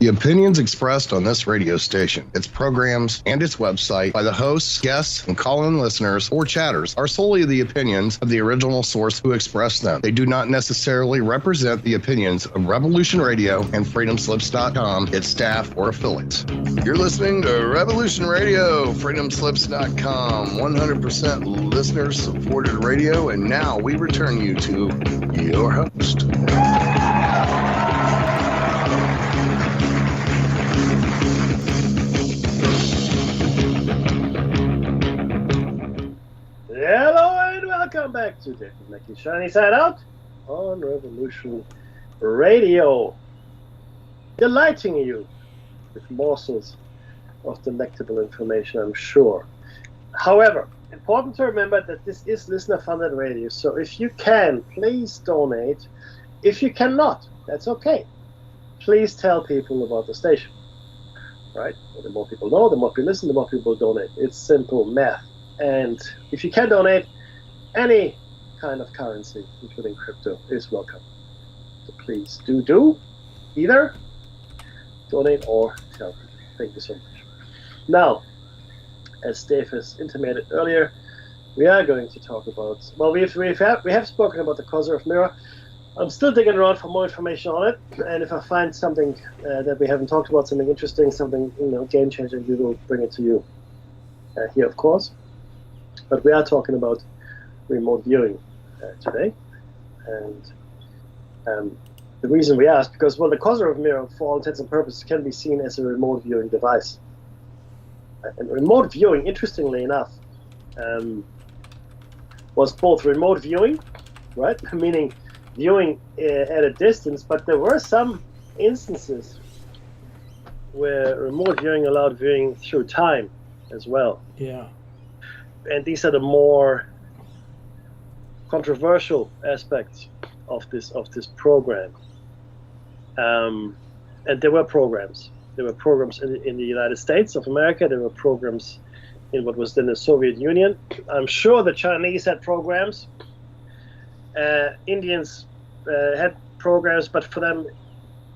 The opinions expressed on this radio station, its programs, and its website by the hosts, guests, and call-in listeners or chatters are solely the opinions of the original source who expressed them. They do not necessarily represent the opinions of Revolution Radio and FreedomSlips.com, its staff, or affiliates. You're listening to Revolution Radio, FreedomSlips.com, 100% listener-supported radio, and now we return you to your host. Hello and welcome back to David Mackey's Shiny Side Out on Revolution Radio. Delighting you with morsels of delectable information, I'm sure. However, important to remember that this is listener-funded radio, so if you can, please donate. If you cannot, that's okay. Please tell people about the station, right? The more people know, the more people listen, the more people donate. It's simple math. And if you can donate, any kind of currency, including crypto, is welcome. So please do either donate or tell people. Thank you so much. Now, as Dave has intimated earlier, we are going to talk about, well, we have spoken about the Kozyrev mirror. I'm still digging around for more information on it, and if I find something that we haven't talked about, something interesting, something game-changing, we will bring it to you here, of course. But we are talking about remote viewing today, and the reason we asked, because, well, the Kozyrev mirror, for all intents and purposes, can be seen as a remote viewing device. And remote viewing, interestingly enough, was both remote viewing, right, meaning viewing at a distance, but there were some instances where remote viewing allowed viewing through time as well. Yeah. And these are the more controversial aspects of this program. And there were programs. There were programs in the United States of America. There were programs in what was then the Soviet Union. I'm sure the Chinese had programs. Indians had programs, but for them,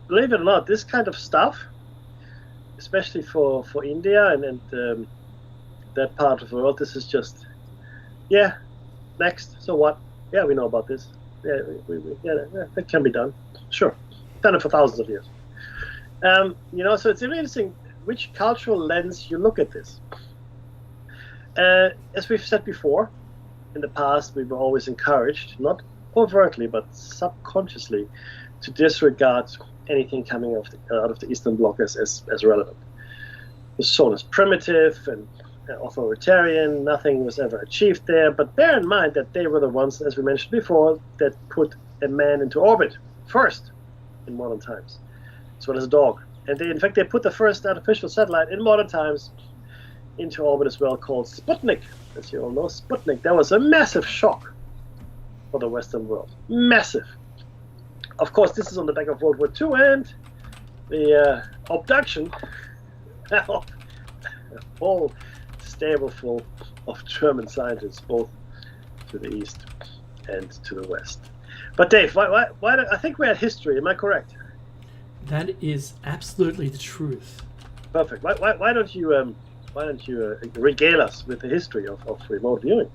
believe it or not, this kind of stuff, especially for India and that part of the world, this is just, next, so what? Yeah, we know about this. Yeah, that can be done. Sure. Done it for thousands of years. So it's really interesting which cultural lens you look at this. As we've said before, in the past, we were always encouraged, not overtly, but subconsciously, to disregard anything coming out of the Eastern Bloc as relevant. It was shown as primitive and authoritarian, nothing was ever achieved there, but bear in mind that they were the ones, as we mentioned before, that put a man into orbit first in modern times, as well as a dog. And in fact, they put the first artificial satellite in modern times into orbit as well, called Sputnik. As you all know, Sputnik. That was a massive shock for the Western world. Massive. Of course, this is on the back of World War II and the abduction of a whole stable full of German scientists, both to the east and to the west. But Dave, why I think we're at history. Am I correct? That is absolutely the truth. Perfect. Why don't you regale us with the history of remote viewing?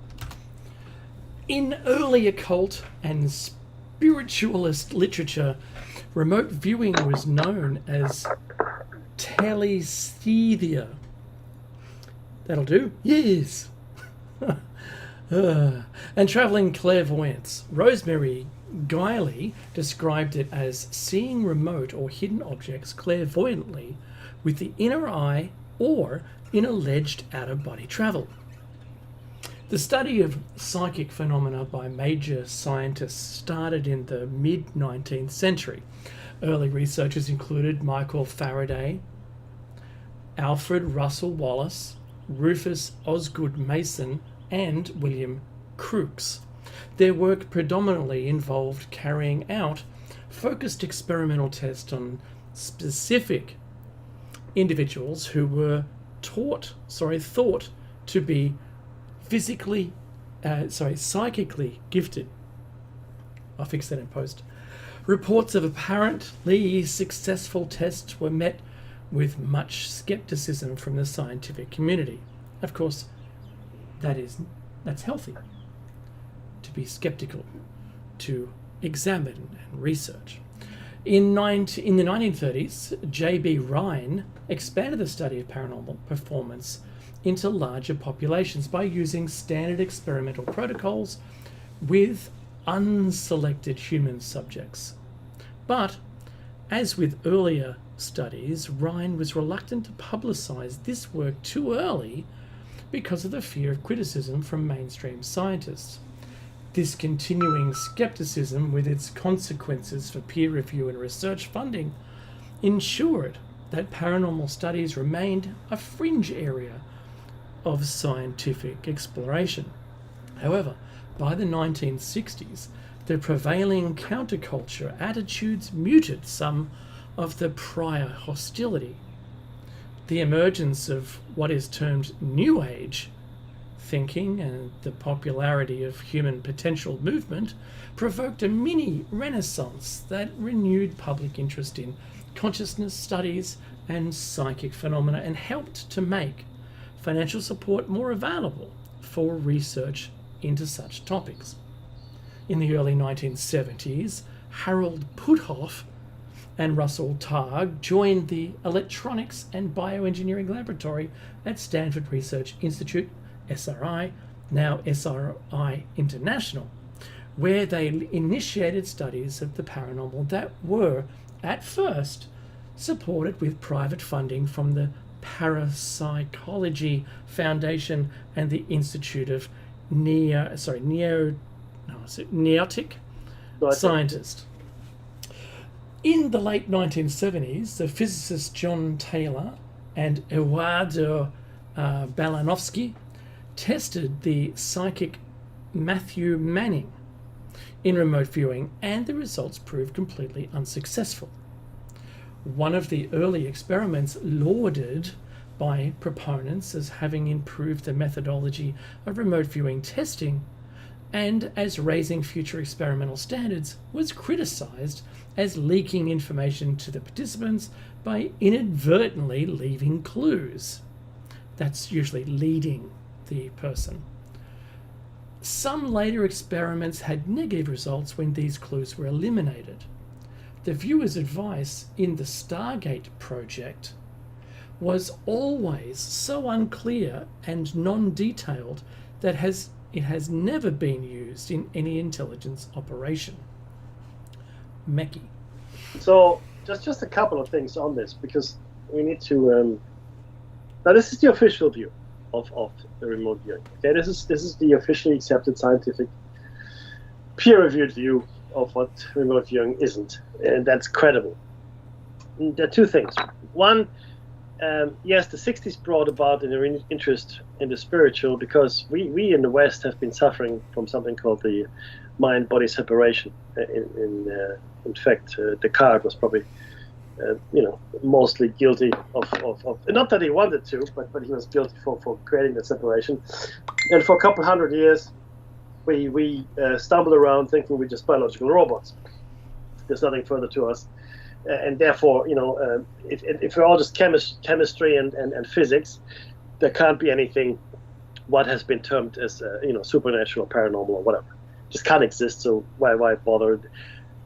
In early occult and spiritualist literature, remote viewing was known as telesthesia. That'll do. Yes. And travelling clairvoyance. Rosemary Guiley described it as seeing remote or hidden objects clairvoyantly with the inner eye or in alleged out-of-body travel. The study of psychic phenomena by major scientists started in the mid-19th century. Early researchers included Michael Faraday, Alfred Russel Wallace, Rufus Osgood Mason, and William Crookes. Their work predominantly involved carrying out focused experimental tests on specific individuals who were thought to be psychically gifted. I'll fix that in post. Reports of apparently successful tests were met with much skepticism from the scientific community. Of course, that's healthy. To be skeptical, to examine and research. In the 1930s, J.B. Rhine expanded the study of paranormal performance into larger populations by using standard experimental protocols with unselected human subjects. But, as with earlier studies, Rhine was reluctant to publicise this work too early because of the fear of criticism from mainstream scientists. This continuing skepticism, with its consequences for peer review and research funding, ensured that paranormal studies remained a fringe area of scientific exploration. However, by the 1960s, the prevailing counterculture attitudes muted some of the prior hostility. The emergence of what is termed New Age thinking and the popularity of human potential movement provoked a mini renaissance that renewed public interest in consciousness studies and psychic phenomena and helped to make financial support more available for research into such topics. In the early 1970s, Harold Puthoff and Russell Targ joined the Electronics and Bioengineering Laboratory at Stanford Research Institute, SRI, now SRI International, where they initiated studies of the paranormal that were, at first, supported with private funding from the Parapsychology Foundation and the Institute of Neotic Scientists. In the late 1970s, the physicists John Taylor and Eduardo Balanovsky tested the psychic Matthew Manning in remote viewing, and the results proved completely unsuccessful. One of the early experiments lauded by proponents as having improved the methodology of remote viewing testing and as raising future experimental standards was criticized as leaking information to the participants by inadvertently leaving clues. That's usually leading the person. Some later experiments had negative results when these clues were eliminated. The viewer's advice in the Stargate project was always so unclear and non-detailed that it has never been used in any intelligence operation. Meki. So, just a couple of things on this, because we need to... now, this is the official view of the remote viewing. Okay, this is the officially accepted scientific, peer-reviewed view of what remote viewing isn't, and that's credible. And there are two things. One, yes, the 60s brought about an interest in the spiritual because we in the West have been suffering from something called the mind-body separation. In fact, Descartes was probably, mostly guilty of not that he wanted to, but he was guilty for creating that separation. And for a couple hundred years, we stumbled around thinking we're just biological robots. There's nothing further to us. And therefore, if we're all just chemistry and physics, there can't be anything what has been termed as supernatural, paranormal, or whatever. Just can't exist. So why bother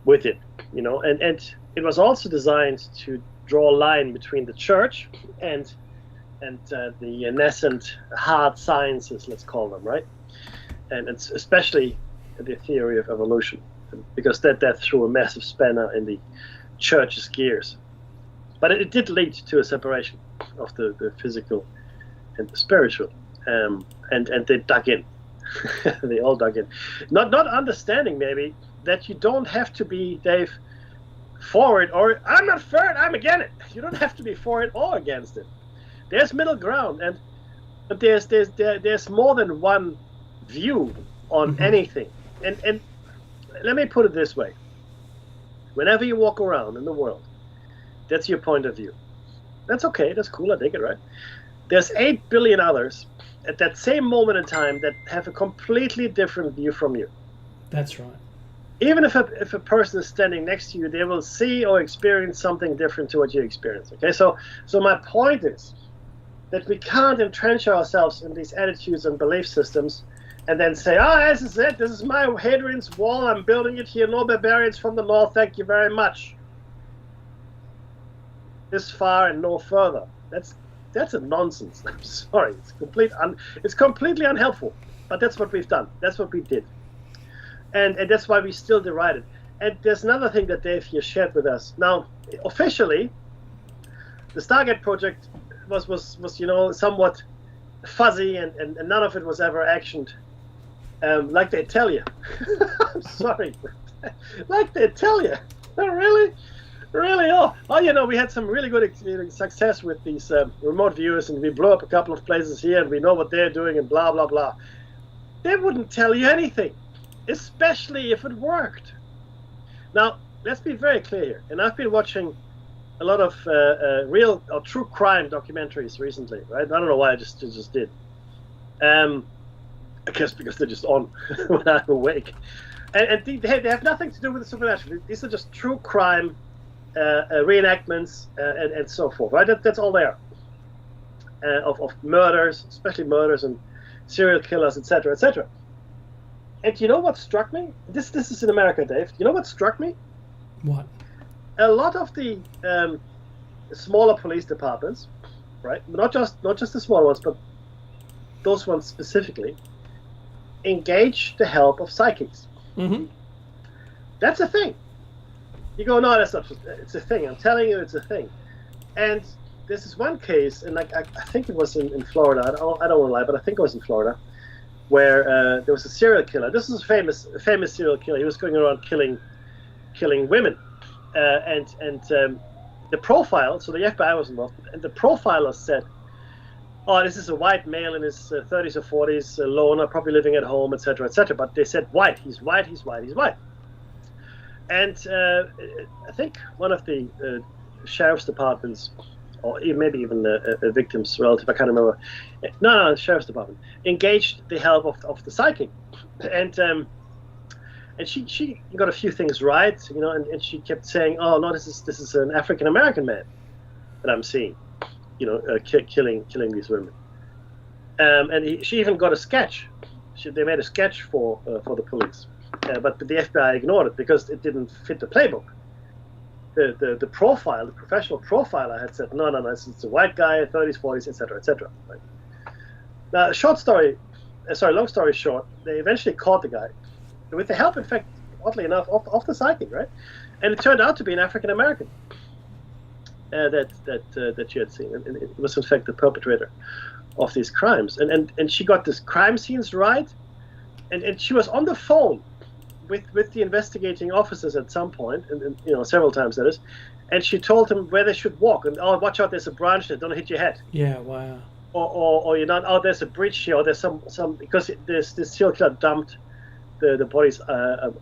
with it? And it was also designed to draw a line between the church and the nascent hard sciences, let's call them, right? And it's especially the theory of evolution, because that threw a massive spanner in the church's gears. But it did lead to a separation of the physical and the spiritual, and they dug in. They all dug in, not understanding maybe that you don't have to be, Dave, for it, or I'm not for it, I'm against it. You don't have to be for it or against it. There's middle ground, but there's more than one view on anything. And let me put it this way. Whenever you walk around in the world, that's your point of view. That's okay, that's cool, I dig it, right? There's 8 billion others at that same moment in time that have a completely different view from you. That's right. Even if a person is standing next to you, they will see or experience something different to what you experience. Okay, so my point is that we can't entrench ourselves in these attitudes and belief systems and then say, oh, this is it, this is my Hadrian's Wall, I'm building it here, no barbarians from the north, thank you very much. This far and no further. That's a nonsense. I'm sorry, it's completely unhelpful, but that's what we've done, that's what we did. And that's why we still deride it. And there's another thing that Dave here shared with us. Now, officially, the Stargate project was somewhat fuzzy, and none of it was ever actioned, like they tell you. I'm sorry, like they tell you. Really? Oh, we had some really good success with these remote viewers, and we blew up a couple of places here, and we know what they're doing, and blah blah blah. They wouldn't tell you anything, especially if it worked. Now, let's be very clear here. And I've been watching a lot of real or true crime documentaries recently, right? I don't know why I just did. I guess because they're just on when I'm awake. And they have nothing to do with the supernatural. These are just true crime reenactments and so forth, right? That's all there. Of murders, especially murders and serial killers, etc., etc. And you know what struck me? This is in America, Dave. You know what struck me? What? A lot of the smaller police departments, right? Not just the small ones, but those ones specifically, engage the help of psychics. Mm-hmm. That's a thing. You go, no, that's not. It's a thing. I'm telling you, it's a thing. And this is one case, and I think it was in Florida. I don't want to lie, but I think it was in Florida, where there was a serial killer. This is a famous serial killer. He was going around killing women, and the profile. So the FBI was involved, and the profiler said, "Oh, this is a white male in his 30s or 40s, loner, probably living at home, etc., etc." But they said white. He's white. He's white. He's white. And I think one of the sheriff's departments, or maybe even a victim's relative, I can't remember. No, the sheriff's department engaged the help of the psychic, and she got a few things right, and she kept saying, "Oh no, this is an African American man that I'm seeing, killing these women," and she even got a sketch. They made a sketch for the police, but the FBI ignored it because it didn't fit the playbook. The profile, the professional profiler had said, no, it's a white guy, 30s, 40s, etc., etc. Right? Now, long story short, they eventually caught the guy with the help, in fact, oddly enough, of the psychic, right? And it turned out to be an African American that she had seen, and it was in fact the perpetrator of these crimes. And she got these crime scenes right, and she was on the phone with the investigating officers at some point, and several times that is, and she told them where they should walk, and watch out, there's a branch there, don't hit your head. Yeah, wow. Or there's a bridge here, or there's some because this serial killer dumped the bodies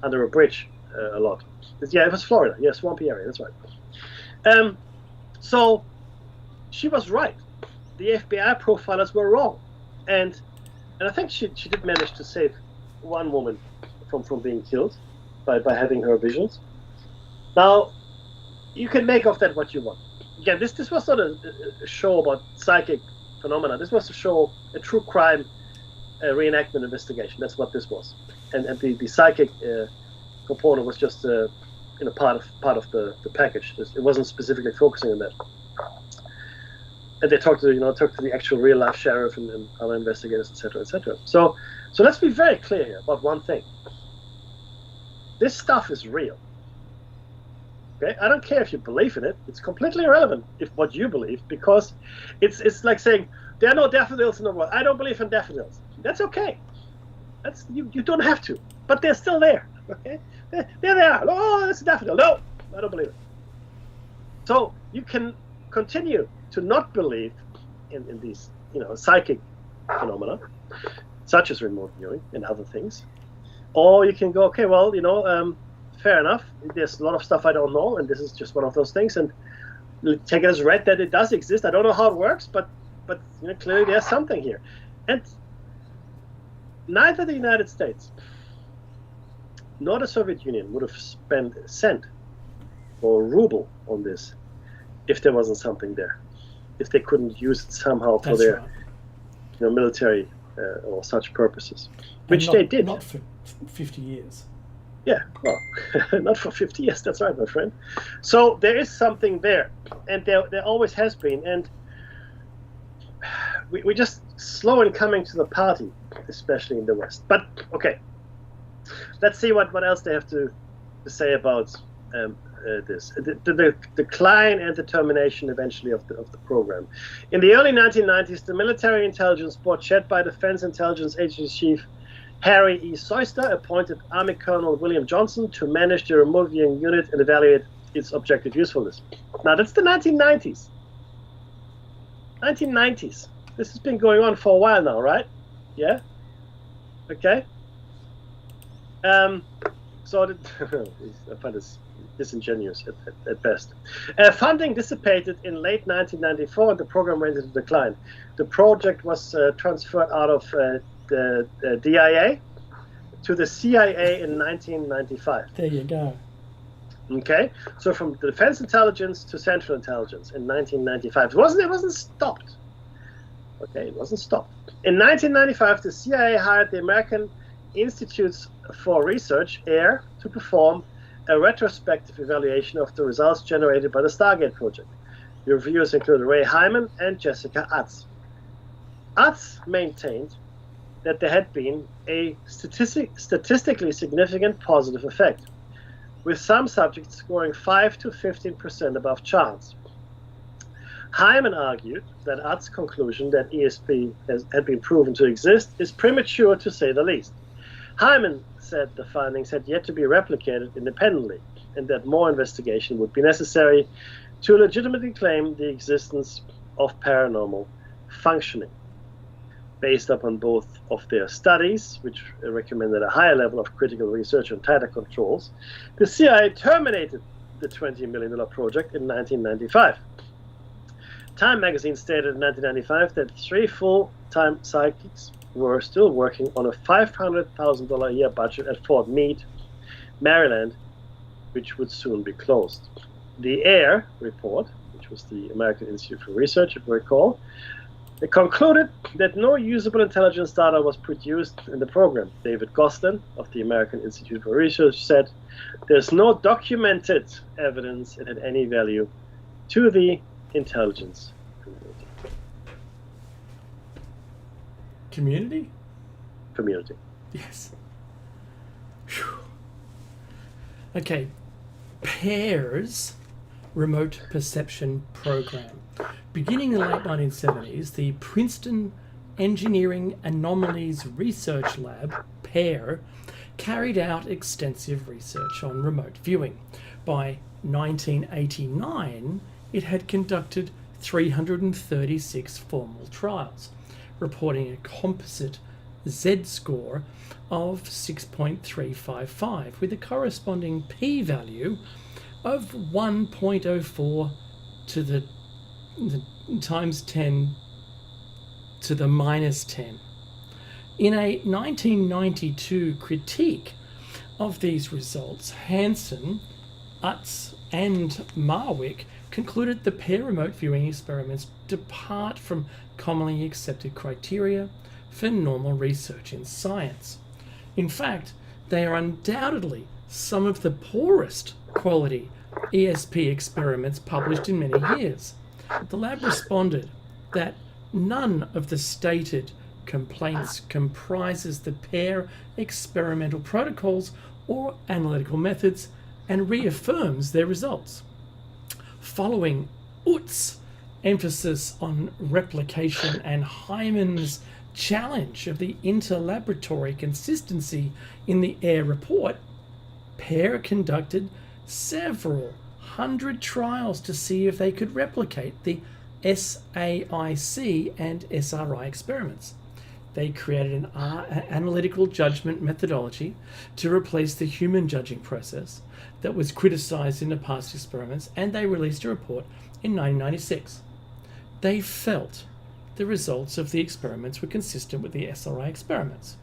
under a bridge a lot. It was Florida, swampy area, that's right. So she was right. The FBI profilers were wrong, and I think she did manage to save one woman from being killed by having her visions. Now, you can make of that what you want. Again, this was not a show about psychic phenomena. This was a true crime reenactment investigation. That's what this was. And the psychic component was just part of the package. It wasn't specifically focusing on that. And they talked to the actual real life sheriff and other investigators, etc., etc. So let's be very clear here about one thing. This stuff is real. Okay, I don't care if you believe in it. It's completely irrelevant if what you believe, because it's like saying there are no daffodils in the world. I don't believe in daffodils. That's okay. That's you don't have to, but they're still there. Okay, there they are. Oh, that's a daffodil. No, I don't believe it. So you can continue to not believe in these psychic phenomena, such as remote viewing and other things. Or you can go, okay, well, fair enough. There's a lot of stuff I don't know, and this is just one of those things. And take it as read that it does exist. I don't know how it works, but clearly there's something here. And neither the United States nor the Soviet Union would have spent a cent or a ruble on this if there wasn't something there, if they couldn't use it somehow for That's their right. military or such purposes, And which they did. Not for 50 years. Yeah, well, not for 50 years. That's right, my friend. So there is something there, and there always has been. And we're just slow in coming to the party, especially in the West. But okay, let's see what else they have to say about this. The decline and the termination eventually of the program. In the early 1990s, the military intelligence board, chaired by Defense Intelligence Agency Chief Harry E. Soyster, appointed Army Colonel William Johnson to manage the remote viewing unit and evaluate its objective usefulness. Now, that's the 1990s. 1990s. This has been going on for a while now, right? Yeah? Okay. So I find this disingenuous at best. Funding dissipated in late 1994 and the program went into decline. The project was transferred out of the DIA to the CIA in 1995. There you go. Okay, so from the Defense Intelligence to Central Intelligence in 1995. It wasn't stopped. Okay, it wasn't stopped. In 1995, the CIA hired the American Institutes for Research, AIR, to perform a retrospective evaluation of the results generated by the Stargate project. The reviewers included Ray Hyman and Jessica Utz. Utz maintained that there had been a statistically significant positive effect, with some subjects scoring 5 to 15% above chance. Hyman argued that Utz's conclusion that ESP had been proven to exist is premature, to say the least. Hyman said the findings had yet to be replicated independently, and that more investigation would be necessary to legitimately claim the existence of paranormal functioning. Based upon both of their studies, which recommended a higher level of critical research and tighter controls, the CIA terminated the $20 million project in 1995. Time magazine stated in 1995 that 3 full-time psychics were still working on a $500,000 a year budget at Fort Meade, Maryland, which would soon be closed. The AIR report, which was the American Institute for Research, if you recall, it concluded that no usable intelligence data was produced in the program. David Gostin of the American Institute for Research said, "There's no documented evidence it had any value to the intelligence community." Yes. Whew. Okay. PAIR's remote perception program. Beginning in the late 1970s, the Princeton Engineering Anomalies Research Lab, PAIR, carried out extensive research on remote viewing. By 1989, it had conducted 336 formal trials, reporting a composite Z-score of 6.355 with a corresponding p-value of 1.04 to the times 10 to the minus 10. In a 1992 critique of these results, Hansen, Utz, and Marwick concluded the PAIR remote viewing experiments depart from commonly accepted criteria for normal research in science. In fact, they are undoubtedly some of the poorest quality ESP experiments published in many years. The lab responded that none of the stated complaints comprises the PAIR experimental protocols or analytical methods and reaffirms their results. Following Utz's emphasis on replication and Hyman's challenge of the interlaboratory consistency in the AIR report, PAIR conducted several hundred trials to see if they could replicate the SAIC and SRI experiments. They created an analytical judgment methodology to replace the human judging process that was criticized in the past experiments, and they released a report in 1996. They felt the results of the experiments were consistent with the SRI experiments.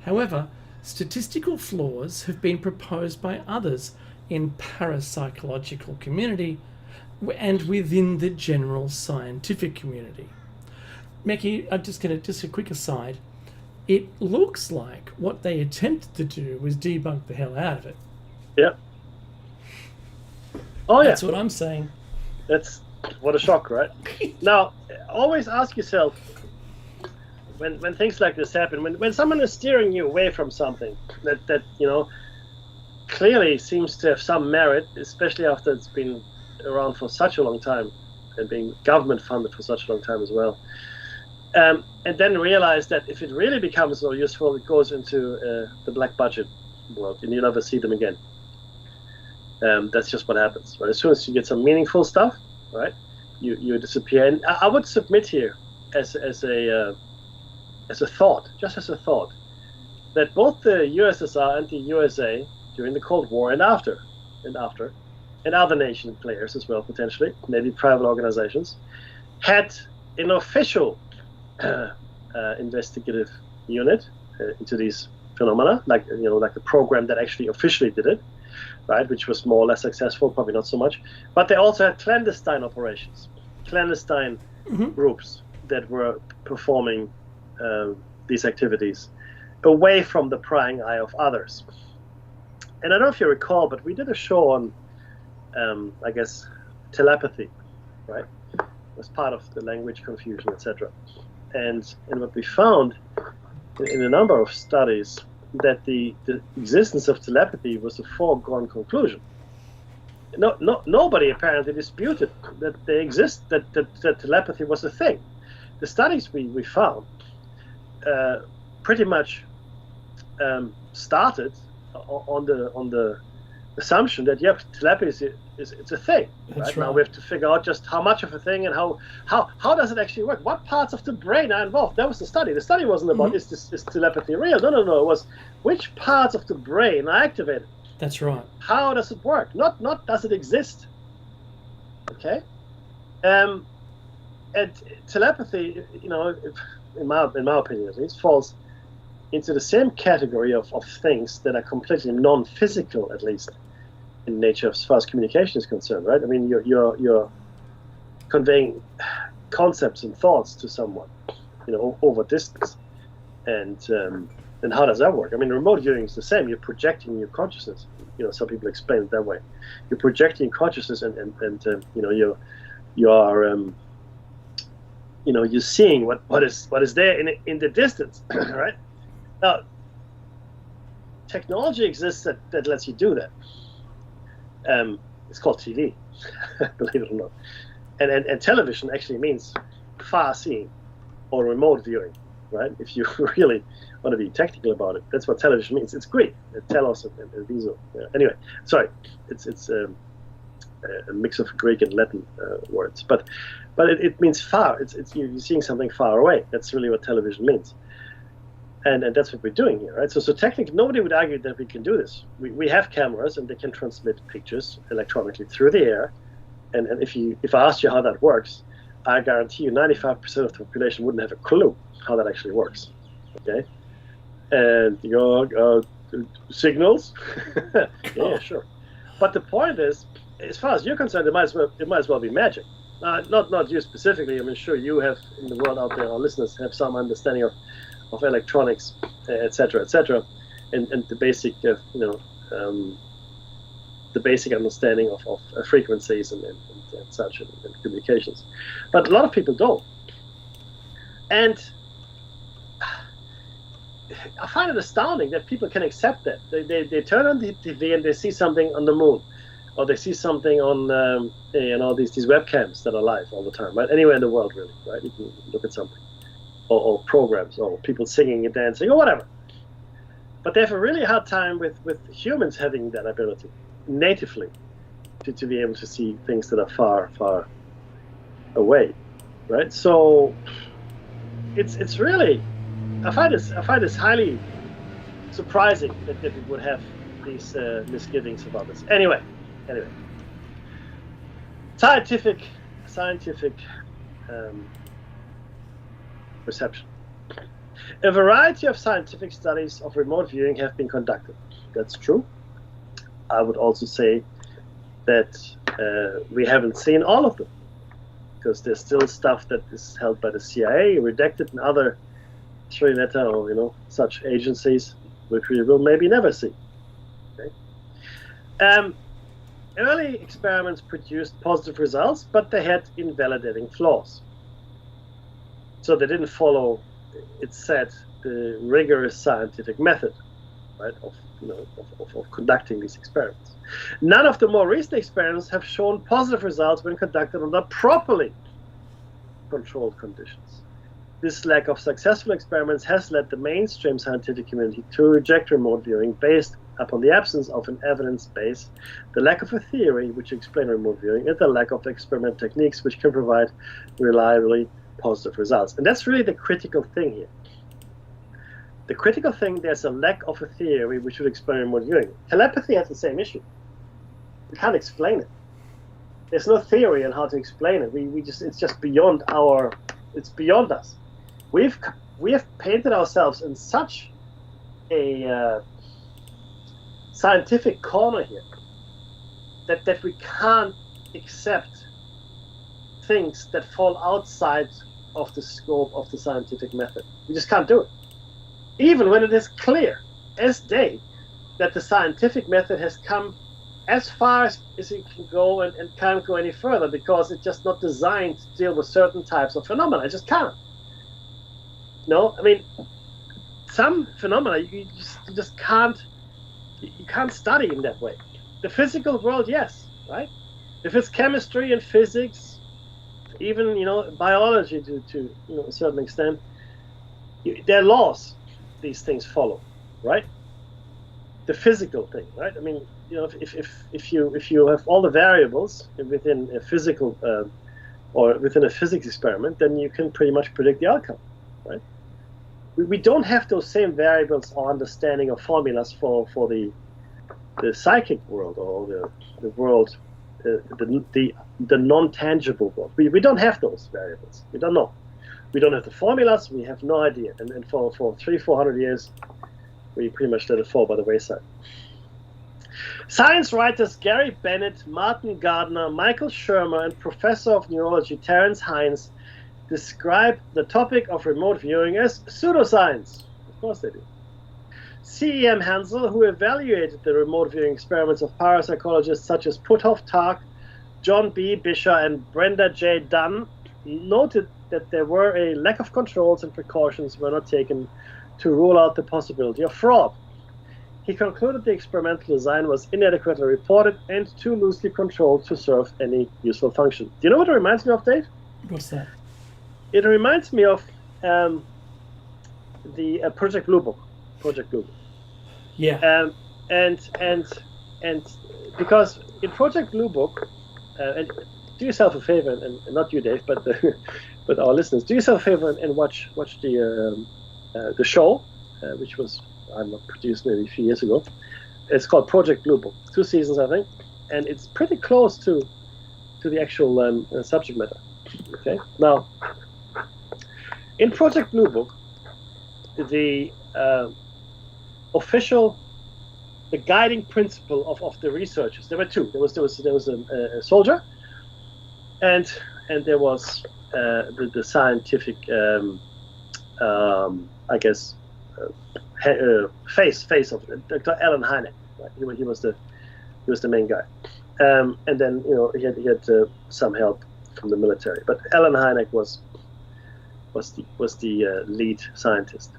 However, statistical flaws have been proposed by others in parapsychological community and within the general scientific community. Meki, I'm just a quick aside. It looks like what they attempted to do was debunk the hell out of it. Yeah. Oh, yeah. That's what I'm saying. That's what a shock, right? Now, always ask yourself, when things like this happen, when someone is steering you away from something that clearly seems to have some merit, especially after it's been around for such a long time and being government funded for such a long time as well, and then realize that if it really becomes so useful, it goes into the black budget world and you never see them again. That's just what happens, right? As soon as you get some meaningful stuff, right, you disappear. And I would submit here as a thought, just as a thought, that both the USSR and the USA during the Cold War and after, and other nation players as well, potentially, maybe private organizations, had an official investigative unit into these phenomena, like the program that actually officially did it, right, which was more or less successful, probably not so much. But they also had clandestine operations, clandestine groups that were performing these activities away from the prying eye of others. And I don't know if you recall, but we did a show on, I guess, telepathy, right? It was part of the language confusion, etc. And what we found in a number of studies, that the existence of telepathy was a foregone conclusion. Nobody apparently disputed that they exist, that telepathy was a thing. The studies we found pretty much started on the assumption that telepathy it's a thing. Right? Now we have to figure out just how much of a thing and how does it actually work? What parts of the brain are involved? That was the study. The study wasn't about is telepathy real? No. It was which parts of the brain are activated. That's right. How does it work? Not does it exist. Okay. And telepathy, in my opinion at least, falls into the same category of things that are completely non-physical, at least in nature, as far as communication is concerned, right? I mean, you're conveying concepts and thoughts to someone, over distance, and how does that work? I mean, remote viewing is the same. You're projecting your consciousness. Some people explain it that way. You're projecting your consciousness, and you're seeing what is there in the distance, right? Now, technology exists that lets you do that. It's called TV, believe it or not. And television actually means far seeing or remote viewing, right? If you really want to be technical about it, that's what television means. It's Greek, telos and viso. Yeah. Anyway, sorry, it's a mix of Greek and Latin words, but it means far. It's you're seeing something far away. That's really what television means. And that's what we're doing here, right? So technically, nobody would argue that we can do this. We have cameras, and they can transmit pictures electronically through the air. And if I asked you how that works, I guarantee you 95% of the population wouldn't have a clue how that actually works. Okay? And your signals, yeah, sure. But the point is, as far as you're concerned, it might as well be magic. Not you specifically. I mean, sure, you have in the world out there, our listeners have some understanding of electronics, etc., and the basic, the basic understanding of frequencies and such and communications. But a lot of people don't. And I find it astounding that people can accept that. They turn on the TV and they see something on the moon, or they see something on these webcams that are live all the time, right? Anywhere in the world, really, right? You can look at something. Or programs, or people singing and dancing, or whatever. But they have a really hard time with humans having that ability natively to be able to see things that are far, far away, right? So it's really, I find this highly surprising that we would have these misgivings about this. Anyway, scientific perception. A variety of scientific studies of remote viewing have been conducted. That's true. I would also say that we haven't seen all of them, because there's still stuff that is held by the CIA, redacted in other Trinetta or such agencies, which we will maybe never see. Okay? Early experiments produced positive results, but they had invalidating flaws. So they didn't follow, it said, the rigorous scientific method, right, of conducting these experiments. None of the more recent experiments have shown positive results when conducted under properly controlled conditions. This lack of successful experiments has led the mainstream scientific community to reject remote viewing based upon the absence of an evidence base, the lack of a theory which explains remote viewing, and the lack of experimental techniques which can provide reliably positive results. And that's really the critical thing here. The critical thing, there's a lack of a theory which would explain remote viewing. Telepathy has the same issue. We can't explain it. There's no theory on how to explain it. It's just beyond it's beyond us. We have painted ourselves in such a scientific corner here that we can't accept things that fall outside of the scope of the scientific method. We just can't do it. Even when it is clear as day that the scientific method has come as far as it can go and can't go any further, because it's just not designed to deal with certain types of phenomena. It just can't. No, I mean, some phenomena you just can't. You can't study in that way. The physical world, yes, right? If it's chemistry and physics, even biology to a certain extent, there are laws these things follow, right? The physical thing, right? I mean, if you have all the variables within a physical or within a physics experiment, then you can pretty much predict the outcome, right? We don't have those same variables or understanding of formulas for the psychic world or the world, the non-tangible world. We don't have those variables. We don't know. We don't have the formulas. We have no idea. And for 300-400 years, we pretty much let it fall by the wayside. Science writers Gary Bennett, Martin Gardner, Michael Shermer, and Professor of Neurology Terence Hines describe the topic of remote viewing as pseudoscience. Of course they do. C.E.M. Hansel, who evaluated the remote viewing experiments of parapsychologists such as Puthoff Tark, John B. Bisher, and Brenda J. Dunn, noted that there were a lack of controls and precautions were not taken to rule out the possibility of fraud. He concluded the experimental design was inadequately reported and too loosely controlled to serve any useful function. Do you know what it reminds me of, Dave? What's that? It reminds me of the Project Blue Book. Project Blue Book. Yeah. And because in Project Blue Book, and do yourself a favor, and not you, Dave, but but our listeners, do yourself a favor and watch the show, which was produced maybe a few years ago. It's called Project Blue Book. 2 seasons, I think, and it's pretty close to the actual subject matter. Okay, now in Project Blue Book, the guiding principle of the researchers, there were two. There was a soldier, and there was the scientific, I guess, face of Dr. Alan Hynek. Right? He was the main guy, and then he had some help from the military. But Alan Hynek was the lead scientist.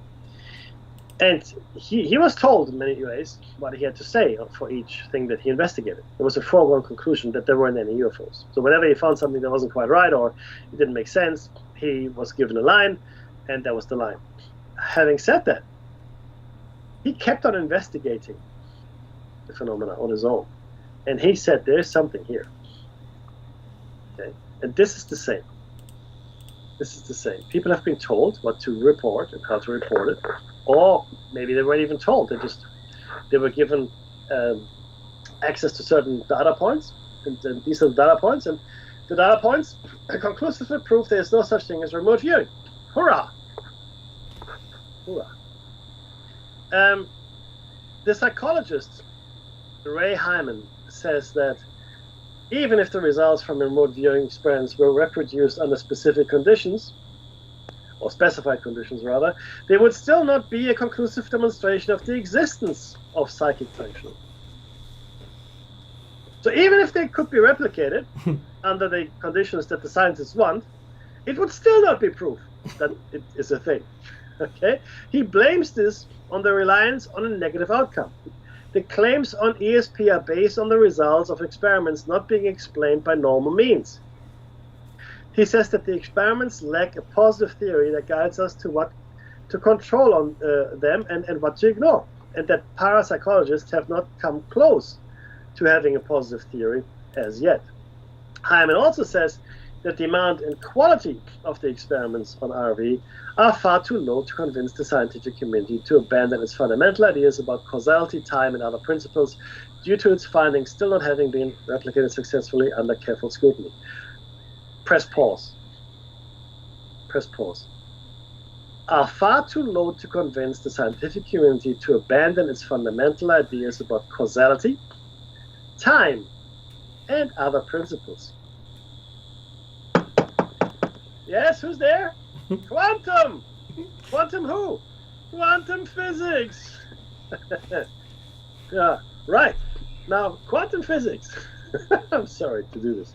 And he was told in many ways what he had to say for each thing that he investigated. It was a foregone conclusion that there weren't any UFOs. So whenever he found something that wasn't quite right or it didn't make sense, he was given a line, and that was the line. Having said that, he kept on investigating the phenomena on his own. And he said, there's something here. Okay? And this is the same. This is the same. People have been told what to report and how to report it. Or maybe they weren't even told. They were given access to certain data points, and these are the data points, and the data points conclusively prove there is no such thing as remote viewing. Hurrah! Hoorah. The psychologist Ray Hyman says that even if the results from a remote viewing experiments were reproduced under specific conditions, or specified conditions rather, they would still not be a conclusive demonstration of the existence of psychic functioning. So even if they could be replicated under the conditions that the scientists want, it would still not be proof that it is a thing. Okay? He blames this on the reliance on a negative outcome. The claims on ESP are based on the results of experiments not being explained by normal means. He says that the experiments lack a positive theory that guides us to what to control on them and what to ignore, and that parapsychologists have not come close to having a positive theory as yet. Hyman also says that the amount and quality of the experiments on RV are far too low to convince the scientific community to abandon its fundamental ideas about causality, time, and other principles due to its findings still not having been replicated successfully under careful scrutiny. Press pause. Press pause. Are far too low to convince the scientific community to abandon its fundamental ideas about causality, time, and other principles. Yes, who's there? Quantum! Quantum who? Quantum physics! Yeah, right. Now, quantum physics, I'm sorry to do this,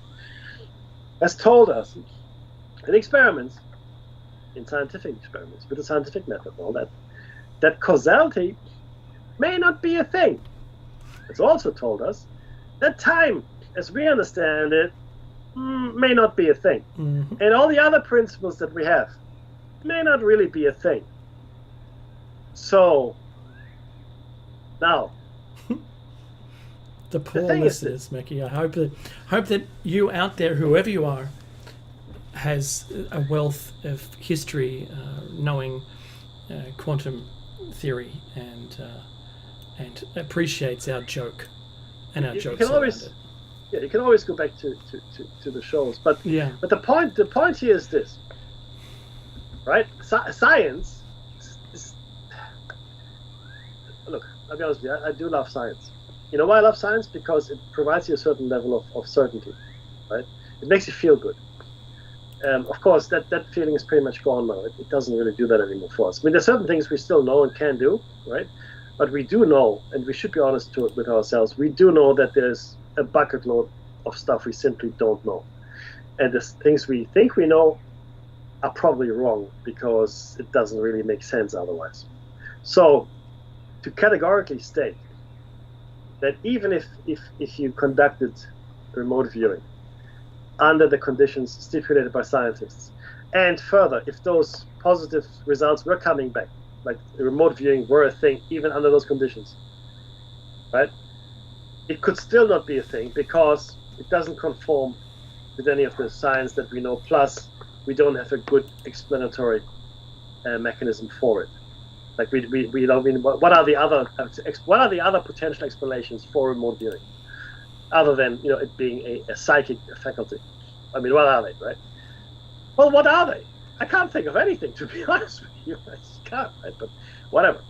has told us in experiments, in scientific experiments, with the scientific method and all that, that causality may not be a thing. It's also told us that time, as we understand it, may not be a thing. Mm-hmm. And all the other principles that we have may not really be a thing. So, now, the poor listeners, Mickey, I hope that you out there, whoever you are, has a wealth of history knowing quantum theory and appreciates our joke and our jokes around it. Yeah, you can always go back to the shows, but the point here is this, right? Science is, look, I'll be honest with you, I do love science. You know why I love science? Because it provides you a certain level of certainty, right? It makes you feel good. Of course, that feeling is pretty much gone now. It doesn't really do that anymore for us. I mean, there's certain things we still know and can do, right? But we do know, and we should be honest with ourselves, we do know that there's a bucket load of stuff we simply don't know. And the things we think we know are probably wrong because it doesn't really make sense otherwise. So, to categorically state that even if you conducted remote viewing under the conditions stipulated by scientists, and further, if those positive results were coming back, like remote viewing were a thing even under those conditions, right? It could still not be a thing because it doesn't conform with any of the science that we know. Plus, we don't have a good explanatory mechanism for it. Like we don't mean what are the other potential explanations for remote viewing, other than it being a psychic faculty? I mean, what are they, right? Well, what are they? I can't think of anything, to be honest with you. I just can't, right? But whatever.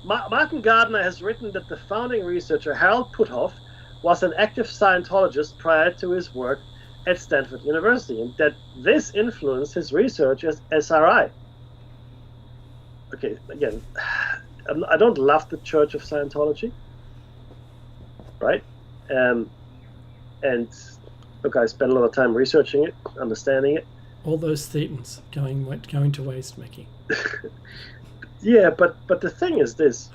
Martin Gardner has written that the founding researcher Harold Puthoff was an active Scientologist prior to his work at Stanford University, and that this influenced his research as SRI. Okay, again, I don't love the Church of Scientology, right? And look, I spent a lot of time researching it, understanding it. All those thetans going to waste, Mickey. Yeah, but the thing is this: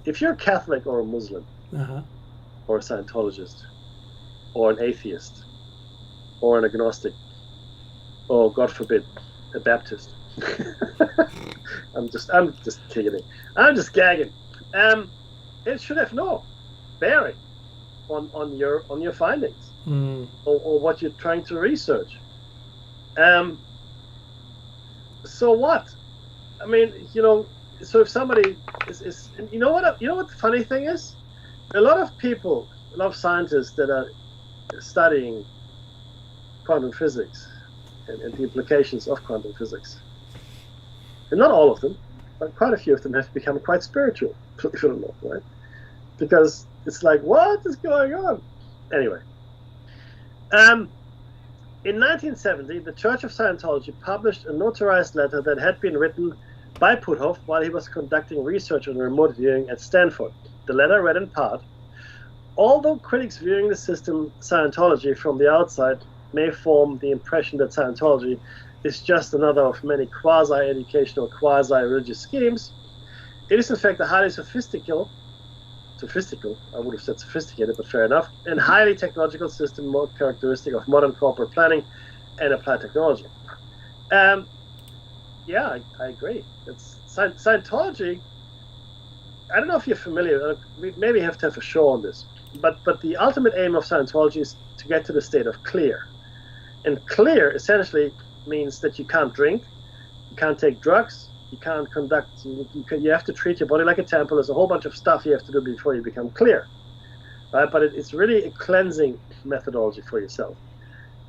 if you're a Catholic or a Muslim, or a Scientologist, or an atheist, or an agnostic, or God forbid, a Baptist, I'm just kidding. I'm just gagging. It should have no bearing on your findings or what you're trying to research. So what? I mean, so if somebody is you know what the funny thing is? A lot of scientists that are studying quantum physics and the implications of quantum physics and not all of them, but quite a few of them have become quite spiritual, if you don't know, right? Because it's like, what is going on? Anyway. In 1970, the Church of Scientology published a notarized letter that had been written by Puthoff while he was conducting research on remote viewing at Stanford. The letter read in part, although critics viewing the system Scientology from the outside may form the impression that Scientology is just another of many quasi-educational, quasi-religious schemes, it is in fact a highly sophisticated, I would have said sophisticated, but fair enough, and highly technological system more characteristic of modern corporate planning and applied technology. Yeah, I agree. It's Scientology. I don't know if you're familiar. We maybe have to have a show on this, but the ultimate aim of Scientology is to get to the state of clear, and clear essentially means that you can't drink, you can't take drugs, you can't conduct. You have to treat your body like a temple. There's a whole bunch of stuff you have to do before you become clear, right? But it's really a cleansing methodology for yourself.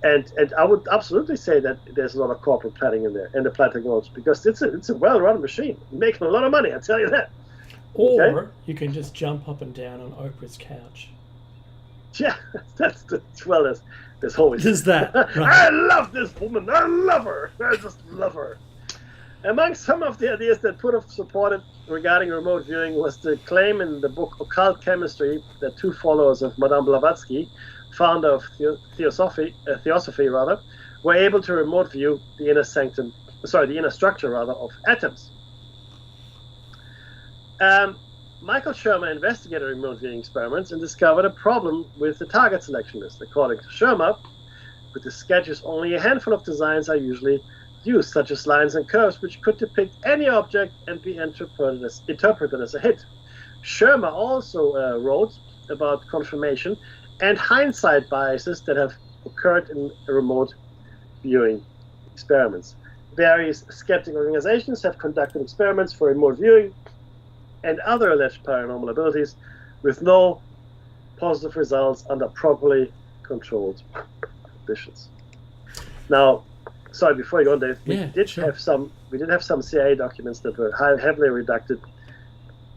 And I would absolutely say that there's a lot of corporate planning in there and applied technology, because it's a well-run machine, making a lot of money. I tell you that. Or Okay? you can just jump up and down on Oprah's couch. Yeah, that's well. There's always There's that. Right. I love this woman. I love her. I just love her. Among some of the ideas that Puthoff supported regarding remote viewing was the claim in the book Occult Chemistry that two followers of Madame Blavatsky, founder of Theosophy, were able to remote view the inner structure of atoms. Michael Shermer investigated remote viewing experiments and discovered a problem with the target selection list. According to Shermer, with the sketches, only a handful of designs are usually used, such as lines and curves, which could depict any object and be interpreted as a hit. Shermer also wrote about confirmation and hindsight biases that have occurred in remote viewing experiments. Various skeptic organizations have conducted experiments for remote viewing and other alleged paranormal abilities with no positive results under properly controlled conditions. Now, sorry, before you go on, Dave, we did have some CIA documents that were heavily redacted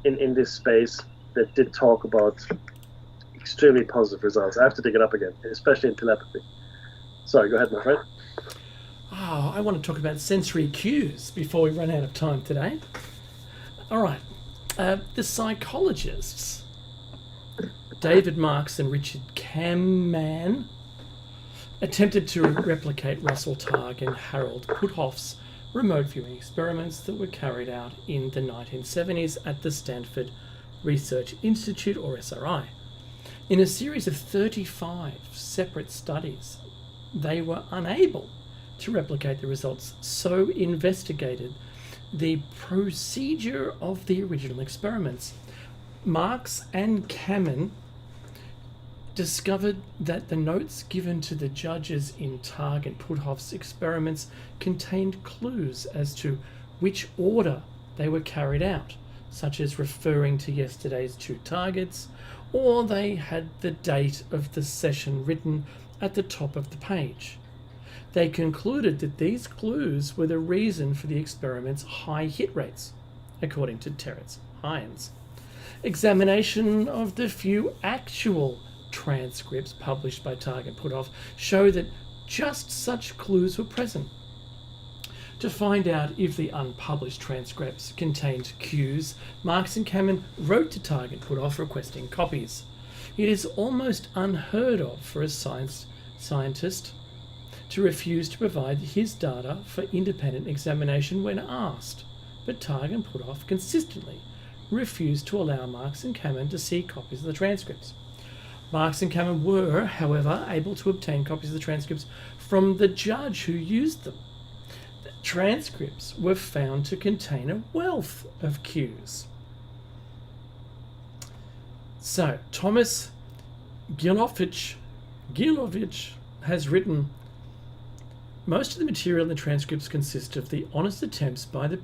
in this space that did talk about extremely positive results. I have to dig it up again, especially in telepathy. Sorry, go ahead, my friend. Oh, I want to talk about sensory cues before we run out of time today. All right. The psychologists, David Marks and Richard Kamman, attempted to replicate Russell Targ and Harold Puthoff's remote viewing experiments that were carried out in the 1970s at the Stanford Research Institute, or SRI. In a series of 35 separate studies, they were unable to replicate the results, so investigated the procedure of the original experiments. Marks and Kamman discovered that the notes given to the judges in Targ and Puthoff's experiments contained clues as to which order they were carried out, such as referring to yesterday's two targets, or they had the date of the session written at the top of the page. They concluded that these clues were the reason for the experiment's high hit rates, according to Terence Hines. Examination of the few actual transcripts published by Targ and Puthoff show that just such clues were present. To find out if the unpublished transcripts contained cues, Marks and Kamman wrote to Targ and Puthoff requesting copies. It is almost unheard of for a scientist to refuse to provide his data for independent examination when asked, but Targ and Puthoff consistently refused to allow Marks and Kamman to see copies of the transcripts. Marks and Kamman were, however, able to obtain copies of the transcripts from the judge who used them. The transcripts were found to contain a wealth of cues. So, Thomas Gilovich has written, most of the material in the transcripts consist of the honest attempts by the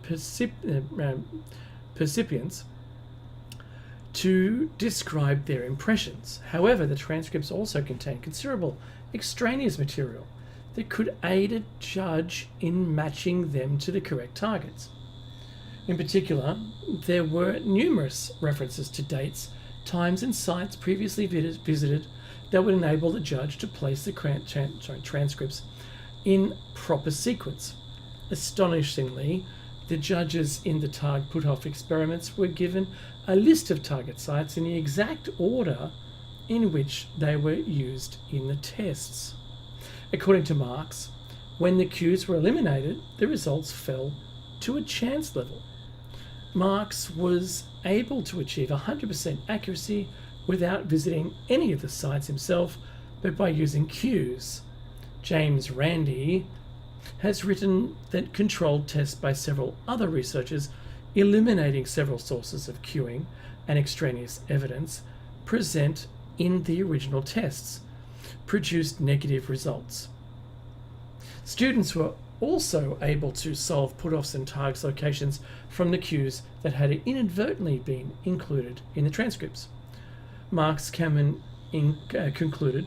percipients to describe their impressions. However, the transcripts also contain considerable extraneous material that could aid a judge in matching them to the correct targets. In particular, there were numerous references to dates, times, and sites previously visited that would enable the judge to place the transcripts in proper sequence. Astonishingly, the judges in the Tag-Puthoff experiments were given a list of target sites in the exact order in which they were used in the tests. According to Marx, when the cues were eliminated, the results fell to a chance level. Marx was able to achieve 100% accuracy without visiting any of the sites himself, but by using cues. James Randi has written that controlled tests by several other researchers, eliminating several sources of cueing and extraneous evidence present in the original tests, produced negative results. Students were also able to solve Puthoff's and Targ's locations from the cues that had inadvertently been included in the transcripts. Marx Kamen concluded,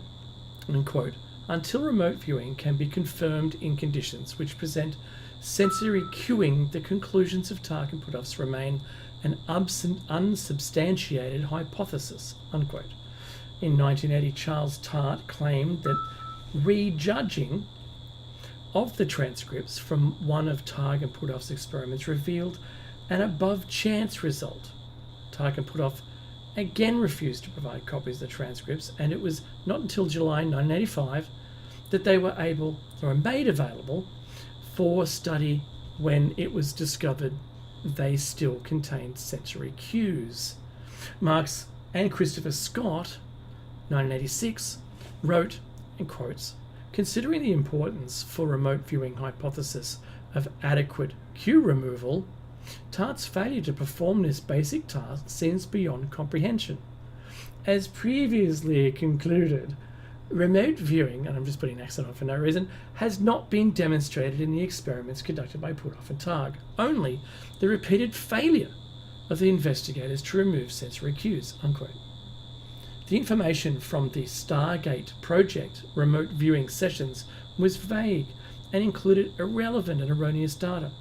and I quote, "Until remote viewing can be confirmed in conditions which present sensory cueing, the conclusions of Targ and Puthoff's remain an unsubstantiated hypothesis," unquote. In 1980, Charles Tart claimed that rejudging of the transcripts from one of Targ and Puthoff's experiments revealed an above-chance result. Targ and Puthoff again refused to provide copies of the transcripts, and it was not until July 1985 that they were made available for study, when it was discovered they still contained sensory cues. Marx and Christopher Scott, 1986, wrote, in quotes, "Considering the importance for remote viewing hypothesis of adequate cue removal, Tart's failure to perform this basic task seems beyond comprehension. As previously concluded, remote viewing," and I'm just putting an accent on for no reason, "has not been demonstrated in the experiments conducted by Puthoff and Targ, only the repeated failure of the investigators to remove sensory cues," unquote. The information from the Stargate project remote viewing sessions was vague and included irrelevant and erroneous data.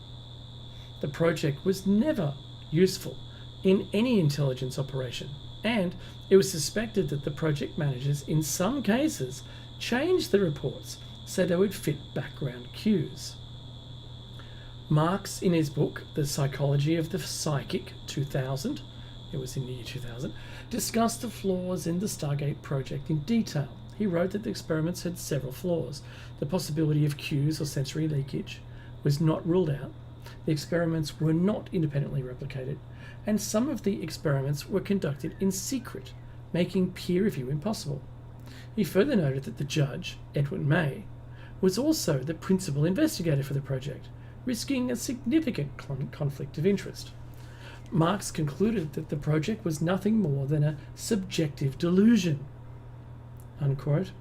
The project was never useful in any intelligence operation, and it was suspected that the project managers in some cases changed the reports so they would fit background cues. Marx, in his book The Psychology of the Psychic 2000, it was in the year 2000, discussed the flaws in the Stargate project in detail. He wrote that the experiments had several flaws. The possibility of cues or sensory leakage was not ruled out. The experiments were not independently replicated, and some of the experiments were conducted in secret, making peer review impossible. He further noted that the judge, Edwin May, was also the principal investigator for the project, risking a significant conflict of interest. Marx concluded that the project was nothing more than a subjective delusion, unquote,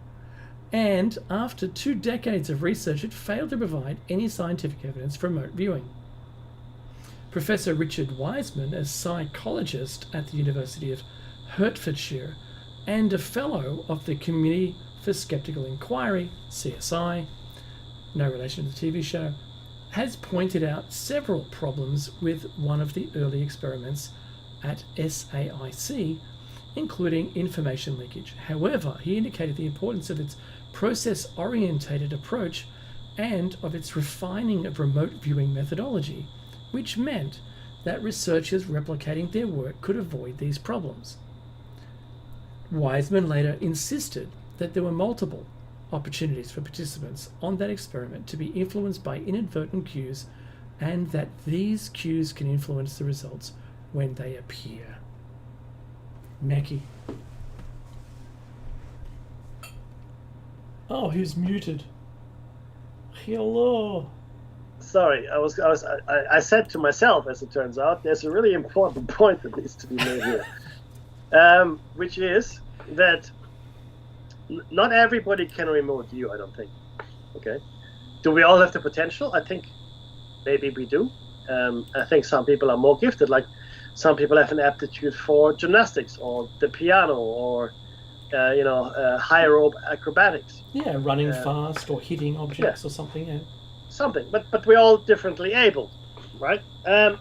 and after 2 decades of research it failed to provide any scientific evidence for remote viewing. Professor Richard Wiseman, a psychologist at the University of Hertfordshire and a fellow of the Committee for Skeptical Inquiry, CSI, no relation to the TV show, has pointed out several problems with one of the early experiments at SAIC, including information leakage. However, he indicated the importance of its process-orientated approach and of its refining of remote viewing methodology, which meant that researchers replicating their work could avoid these problems. Wiseman later insisted that there were multiple opportunities for participants on that experiment to be influenced by inadvertent cues, and that these cues can influence the results when they appear. Mackie. Oh, he's muted. Hello. Sorry, I said to myself, as it turns out, there's a really important point that needs to be made here, which is that not everybody can remote view, I don't think. Okay, do we all have the potential? I think maybe we do. I think some people are more gifted, like some people have an aptitude for gymnastics or the piano or high rope acrobatics. Yeah, running fast or hitting objects or something. Yeah. Something, but we're all differently able. right? And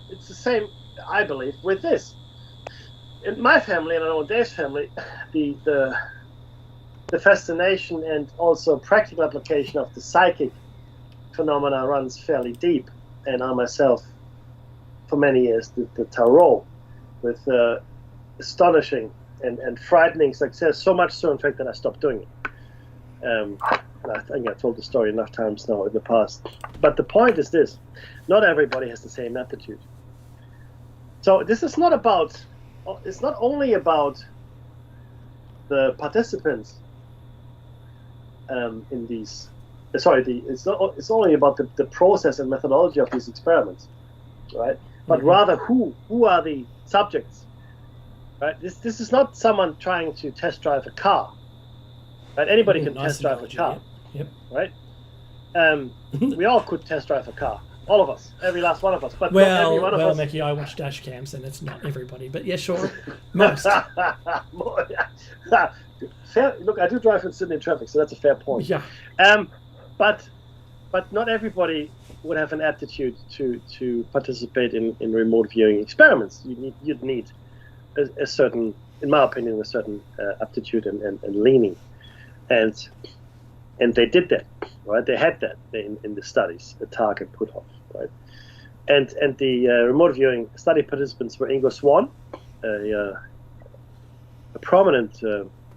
it's the same, I believe, with this. In my family, and I know in Dave's family, the fascination and also practical application of the psychic phenomena runs fairly deep. And I myself, for many years, did the tarot with astonishing and frightening success, so much so, in fact, that I stopped doing it. I think I told the story enough times now in the past. But the point is this: not everybody has the same aptitude. So this is not about, it's not only about the participants in these, it's only about the process and methodology of these experiments, right? But rather who are the subjects, right? This is not someone trying to test drive a car, right? Anybody can test drive a car, yep. Right? We all could test drive a car, all of us, every last one of us. But not every one of us. Mickey, I watch dash cams, and it's not everybody, but yeah, sure, most. Fair, look, I do drive in Sydney traffic, so that's a fair point. Yeah. But not everybody would have an aptitude to participate in remote viewing experiments. You'd need a certain, in my opinion, a certain aptitude and leaning, and they did that, right? They had that in the studies, the Targ and Puthoff, right? And the remote viewing study participants were Ingo Swann, a prominent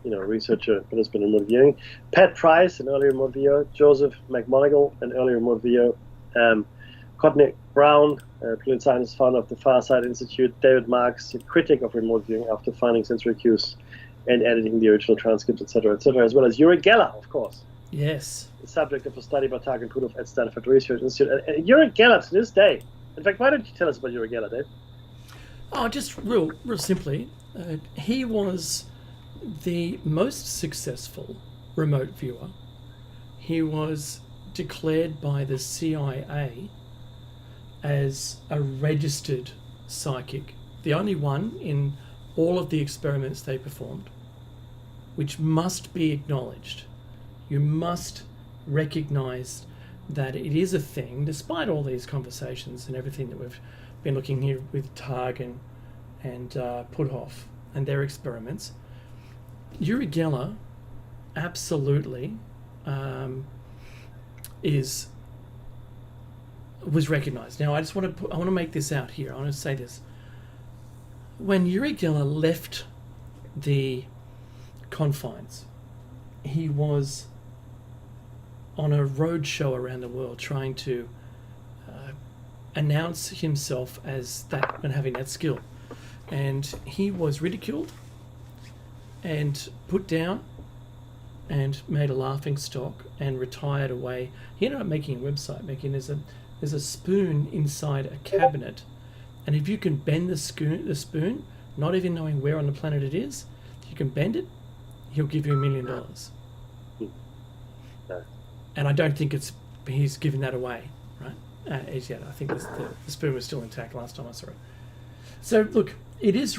researcher participant in remote viewing, Pat Price, an early remote viewer, Joseph McMonigal, an early remote viewer, Courtney Brown, brilliant scientist, founder of the Farside Institute, David Marks, a critic of remote viewing after finding sensory cues and editing the original transcripts, etc., as well as Uri Geller, of course. Yes. The subject of a study by Targ and Puthoff at Stanford Research Institute. And Uri Geller, to this day, in fact, why don't you tell us about Uri Geller, Dave? Oh, just real simply, he was the most successful remote viewer. He was declared by the CIA as a registered psychic, the only one in all of the experiments they performed, which must be acknowledged. You must recognize that it is a thing, despite all these conversations and everything that we've been looking here with Targ and Puthoff and their experiments. Uri Geller absolutely was recognized. Now, I want to make this out here. I want to say this. When Uri Geller left the confines, he was on a road show around the world trying to announce himself as that and having that skill. And he was ridiculed and put down and made a laughing stock and retired away. He ended up making a website, there's a spoon inside a cabinet, and if you can bend the spoon, not even knowing where on the planet it is, if you can bend it, he'll give you $1 million. No. And I don't think he's given that away, right? As yet. I think the spoon was still intact last time I saw it. So look, it is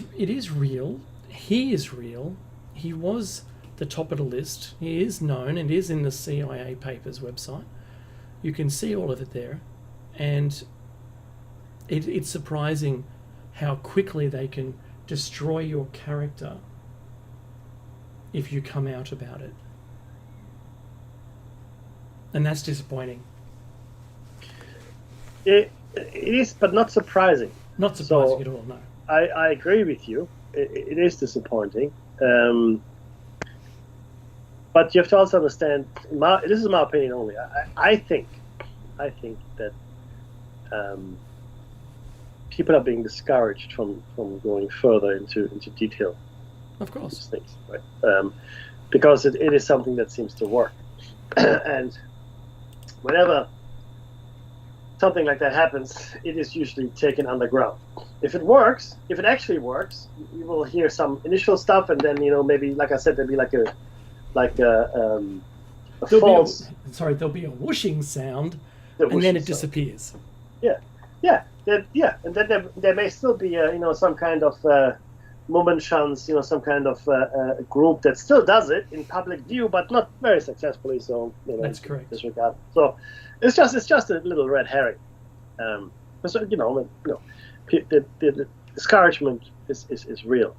real. He is real. He was the top of the list. He is known and is in the CIA papers website. You can see all of it there. And it's surprising how quickly they can destroy your character if you come out about it. And that's disappointing. It is, but not surprising. Not surprising at all, no. I agree with you. It is disappointing. But you have to also understand, this is my opinion only, I think that people are being discouraged from going further into detail. Of course. These things, right? Because it is something that seems to work. And whenever something like that happens, it is usually taken underground. If it actually works, you will hear some initial stuff, and then maybe, like I said, there'll be there'll be a whooshing sound, and then it disappears. And then there may still be some kind of Mummenschanz, some kind of group that still does it in public view, but not very successfully. So that's correct. Disregard. So it's just a little red herring. So the discouragement is real.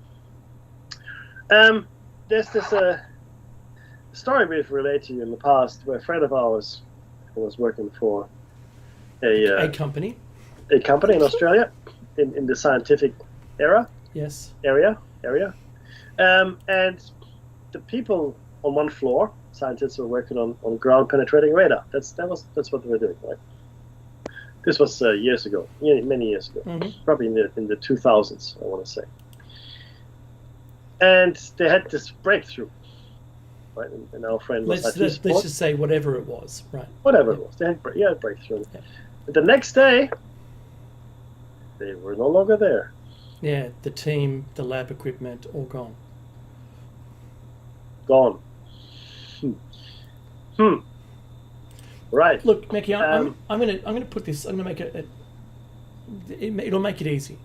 There's this story we've related to you in the past where a friend of ours who was working for A company. a company in Australia in the scientific area. Yes. And the people on one floor, scientists were working on ground penetrating radar. That's what they were doing, right? This was years ago, many years ago, probably in the 2000s, I want to say. And they had this breakthrough, right? And our friend was Let's just say whatever it was, right? Whatever it was, they had a breakthrough. Yeah. And the next day, they were no longer there. Yeah, the team, the lab equipment, all gone. Gone. Right. Look, Mickey, I'm gonna put this. I'm gonna make it'll make it easy.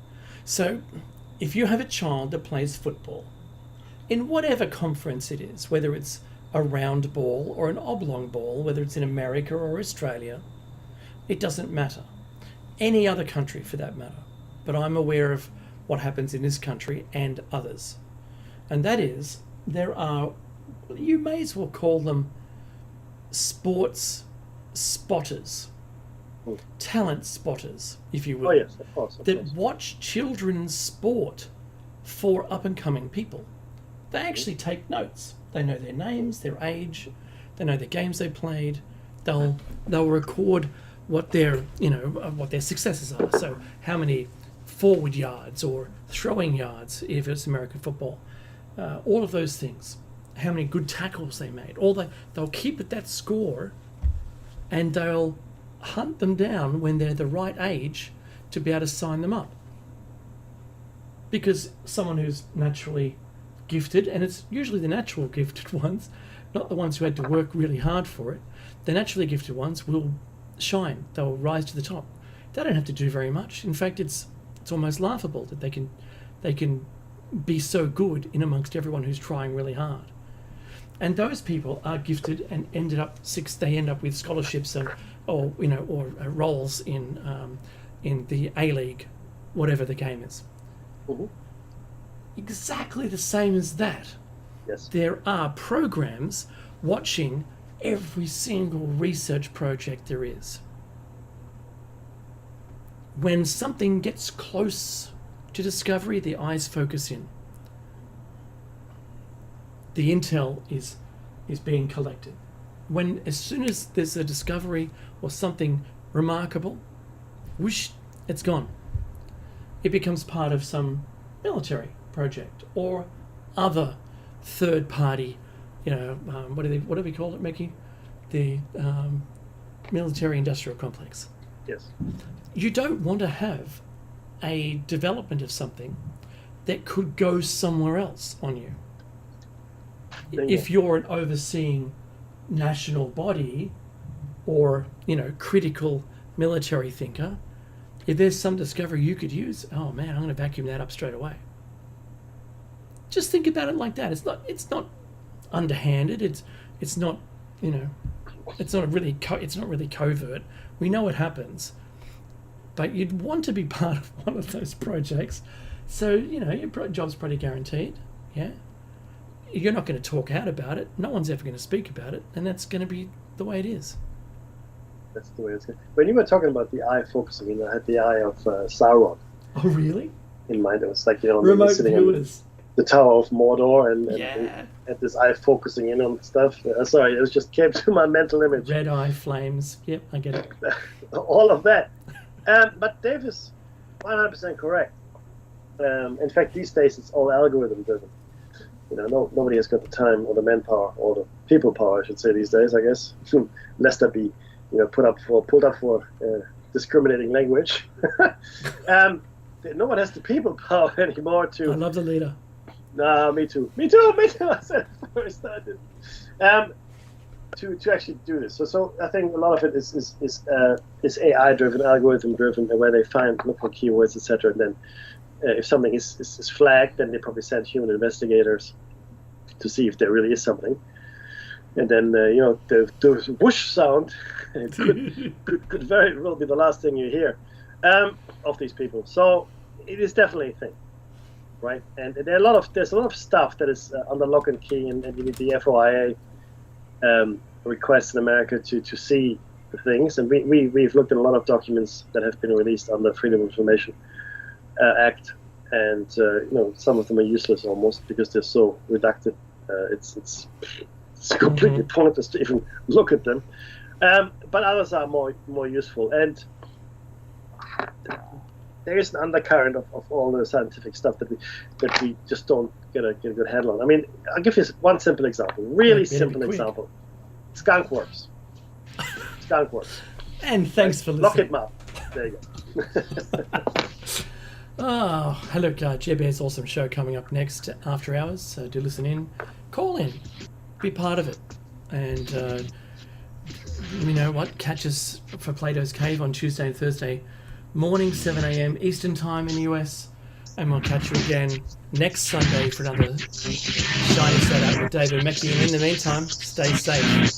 So, if you have a child that plays football, in whatever conference it is, whether it's a round ball or an oblong ball, whether it's in America or Australia, it doesn't matter. Any other country for that matter. But I'm aware of what happens in this country and others. And that is, there are, you may as well call them sports spotters, talent spotters, if you will. Oh yes, of course. That watch children's sport for up-and-coming people. They actually take notes. They know their names, their age, they know the games they played. They'll record what their successes are. So how many forward yards or throwing yards if it's American football, all of those things. How many good tackles they made. They'll keep at that score, and they'll hunt them down when they're the right age to be able to sign them up. Because someone who's naturally gifted, and it's usually the natural gifted ones, not the ones who had to work really hard for it, the naturally gifted ones will shine. They'll rise to the top. They don't have to do very much. In fact, it's almost laughable that they can be so good in amongst everyone who's trying really hard. And those people are gifted and they end up with scholarships or roles in the A-League, whatever the game is. Mm-hmm. Exactly the same as that. Yes. There are programs watching every single research project there is. When something gets close to discovery, the eyes focus in. The intel is being collected. As soon as there's a discovery or something remarkable, whoosh, it's gone. It becomes part of some military project or other third-party, what do we call it, Mickey? The military-industrial complex. Yes. You don't want to have a development of something that could go somewhere else on you. If you're an overseeing national body or, critical military thinker, if there's some discovery you could use, oh man, I'm going to vacuum that up straight away. Just think about it like that. It's not underhanded. It's not really covert. We know it happens. But you'd want to be part of one of those projects. So, your job's pretty guaranteed. Yeah. You're not going to talk out about it. No one's ever going to speak about it. And that's going to be the way it is. That's the way it's going. When you were talking about the eye focusing, I had the eye of Sauron. Oh, really? In mind. It was like, remote sitting viewers. The Tower of Mordor and this eye focusing in on stuff. Sorry, it just came to my mental image. Red eye flames. Yep, I get it. All of that. But Dave is 100% correct. In fact, these days it's all algorithm driven. Nobody has got the time or the manpower or the people power, I should say, these days, I guess. Lest that be, pulled up for discriminating language. No one has the people power anymore to. I love the leader. Nah, me too. I said it first. I didn't. To actually do this. So I think a lot of it is AI driven, algorithm driven, where they look for keywords, etc. And then if something is flagged, then they probably send human investigators to see if there really is something. And then the whoosh sound could very well be the last thing you hear. of these people. So it is definitely a thing, right? And there's a lot of stuff that is under lock and key, and you need the FOIA requests in America to see the things. And we've looked at a lot of documents that have been released under Freedom of Information Act, and some of them are useless almost because they're so redacted. It's completely pointless to even look at them. But others are more useful, and there is an undercurrent of all the scientific stuff that we just don't get a good handle on. I mean, I'll give you one simple example, really simple example. Skunk works. Skunk works. And thanks for listening. Lock it up. There you go. Hello, Jeb Bear's awesome show coming up next after hours, so do listen in. Call in. Be part of it. And you know what? Catch us for Plato's Cave on Tuesday and Thursday morning, 7 a.m. Eastern Time in the US. And we'll catch you again next Sunday for another shiny setup with David Mackey. And in the meantime, stay safe.